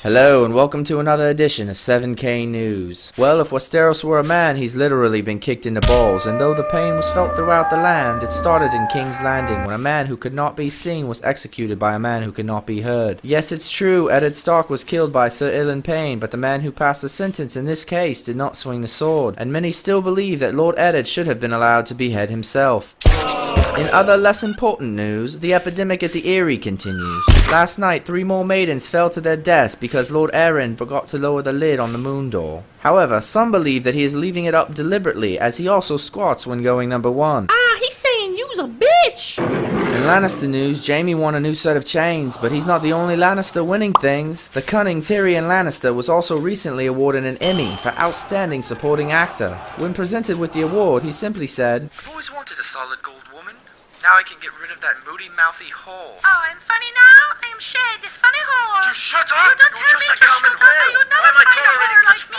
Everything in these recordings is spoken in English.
Hello and welcome to another edition of 7K News. Well, if Westeros were a man, he's literally been kicked in the balls, and though the pain was felt throughout the land, it started in King's Landing when a man who could not be seen was executed by a man who could not be heard. Yes, it's true, Eddard Stark was killed by Sir Ilan Payne, but the man who passed the sentence in this case did not swing the sword, and many still believe that Lord Eddard should have been allowed to behead himself. In other less important news, the epidemic at the Eyrie continues. Last night, 3 more maidens fell to their deaths because Lord Arryn forgot to lower the lid on the moon door. However, some believe that he is leaving it up deliberately, as he also squats when going number 1. He's saying you's a bitch! In Lannister news, Jaime won a new set of chains, but he's not the only Lannister winning things. The cunning Tyrion Lannister was also recently awarded an Emmy for Outstanding Supporting Actor. When presented with the award, he simply said, "I've always wanted a solid gold woman. Now I can get rid of that moody, mouthy whore." Oh, I'm funny now? I am Shed, the funny whore! You shut up! You don't You're tell just me a to common shut up! whore! You Why never am I find a tolerating whore like such me!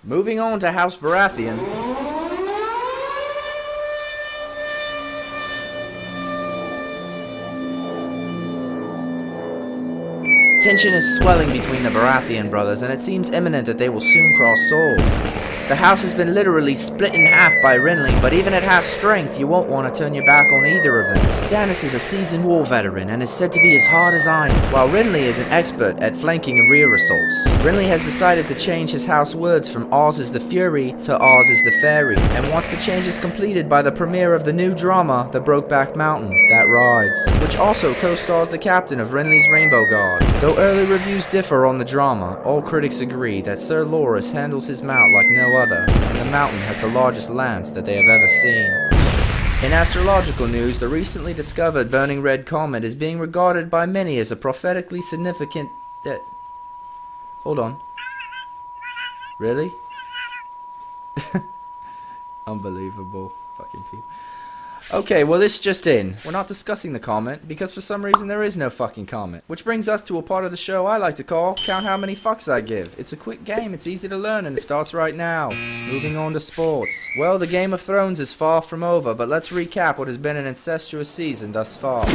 Moving on to House Baratheon. Tension is swelling between the Baratheon brothers, and it seems imminent that they will soon cross swords. The house has been literally split in half by Renly, but even at half strength, you won't want to turn your back on either of them. Stannis is a seasoned war veteran and is said to be as hard as iron, while Renly is an expert at flanking and rear assaults. Renly has decided to change his house words from Oz is the Fury to Oz is the Fairy, and once the change is completed by the premiere of the new drama, The Brokeback Mountain, That Rides, which also co-stars the captain of Renly's Rainbow Guard. Though early reviews differ on the drama, all critics agree that Sir Loras handles his mount like no other, and the mountain has the largest lance that they have ever seen. In astrological news, the recently discovered burning red comet is being regarded by many as a prophetically significant... Hold on. Really? Unbelievable. Fucking people. Okay, well this just in. We're not discussing the comment, because for some reason there is no fucking comment. Which brings us to a part of the show I like to call, Count How Many Fucks I Give. It's a quick game, it's easy to learn, and it starts right now. Moving on to sports. Well, the Game of Thrones is far from over, but let's recap what has been an incestuous season thus far.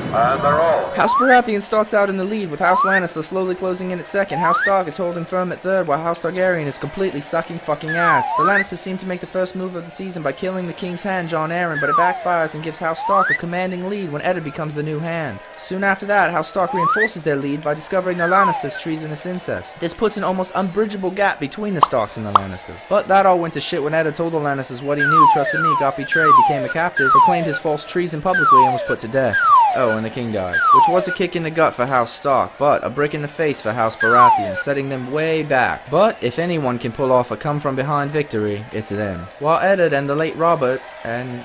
House Baratheon starts out in the lead, with House Lannister slowly closing in at second. House Stark is holding firm at third, while House Targaryen is completely sucking fucking ass. The Lannisters seem to make the first move of the season by killing the King's Hand, Jon Arryn, but it backfires and gives House Stark a commanding lead when Eddard becomes the new hand. Soon after that, House Stark reinforces their lead by discovering the Lannisters' treasonous incest. This puts an almost unbridgeable gap between the Starks and the Lannisters. But that all went to shit when Eddard told the Lannisters what he knew, trusted me, got betrayed, became a captive, proclaimed his false treason publicly, and was put to death. Oh, and the king died. Which was a kick in the gut for House Stark, but a brick in the face for House Baratheon, setting them way back. But if anyone can pull off a come-from-behind victory, it's them. While Eddard and the late Robert, and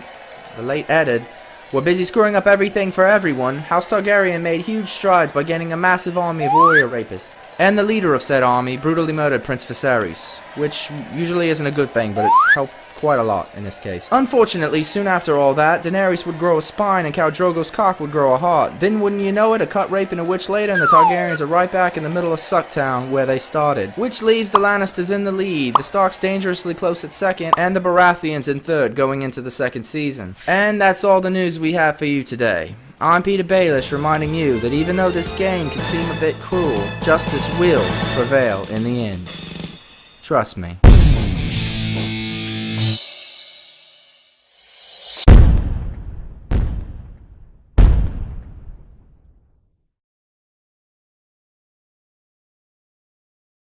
the late Eddard, were busy screwing up everything for everyone, House Targaryen made huge strides by gaining a massive army of warrior rapists. And the leader of said army brutally murdered Prince Viserys, which usually isn't a good thing, but it helped quite a lot in this case. Unfortunately, soon after all that, Daenerys would grow a spine and Khal Drogo's cock would grow a heart. Then wouldn't you know it, a cut rape and a witch later, and the Targaryens are right back in the middle of Sucktown where they started. Which leaves the Lannisters in the lead, the Starks dangerously close at second, and the Baratheons in third going into the second season. And that's all the news we have for you today. I'm Peter Baelish reminding you that even though this game can seem a bit cruel, justice will prevail in the end. Trust me.